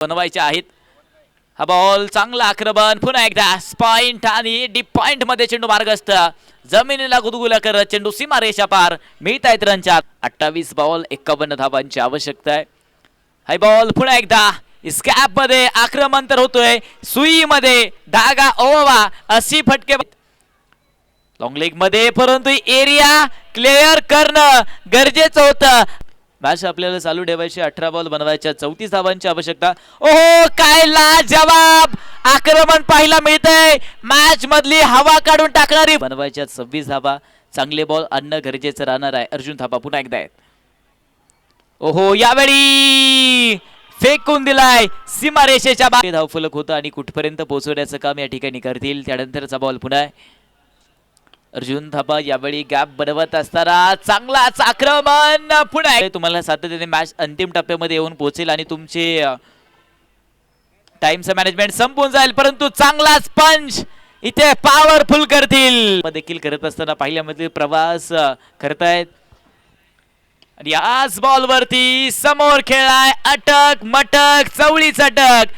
बनवायचे आहेत. हा बॉल चांगला आक्रमण, पुन्हा एकदा पॉइंट आणि डीप पॉइंट मध्ये चेंडू मार्गस्थ जमिनीला गुदगुल्या करत चेंडू सीमारेषा पार. मिळत आहेत रनच्या 28 बॉल 51 धावांची आवश्यकता आहे. हाय बॉल पुन्हा एकदा स्कॅप मध्ये आक्रमण तर होतोय, सुई मध्ये धागा ओवा अशी फटके लॉंग लेग मध्ये, परंतु एरिया क्लिअर करणं गरजेचं होतं. मॅच आपल्याला चालू ठेवायची. 18 बॉल बनवायच्या 34 धावांची आवश्यकता. ओहो काय लाजवाब आक्रमण पाहायला मिळतंय. मॅच मधली हवा काढून टाकणारी बनवायच्या 26 धावा. चांगले बॉल आणणं गरजेचं राहणार आहे. अर्जुन थापा पुन्हा एकदा आहेत. ओहो यावेळी फेकून दिलाय सीमारेषेच्या बाहेर. धावफलक होतं आणि कुठपर्यंत पोहोचवण्याचं काम या ठिकाणी करतील. त्यानंतरचा बॉल पुन्हा अर्जुन थापा यावेळी गॅप बनवत असताना चांगलाच आक्रमण पुन्हा तुम्हाला सातत्याने मॅच अंतिम टप्प्यामध्ये येऊन पोहोचेल आणि तुमचे टाइमचं मॅनेजमेंट संपून जाईल. परंतु चांगलाच पंच इथे पॉवरफुल करतील देखील करत असताना पाहिल्यामध्ये प्रवास करतायत. आणि याच बॉल वरती समोर खेळाय अटक मटक चवळीच अटक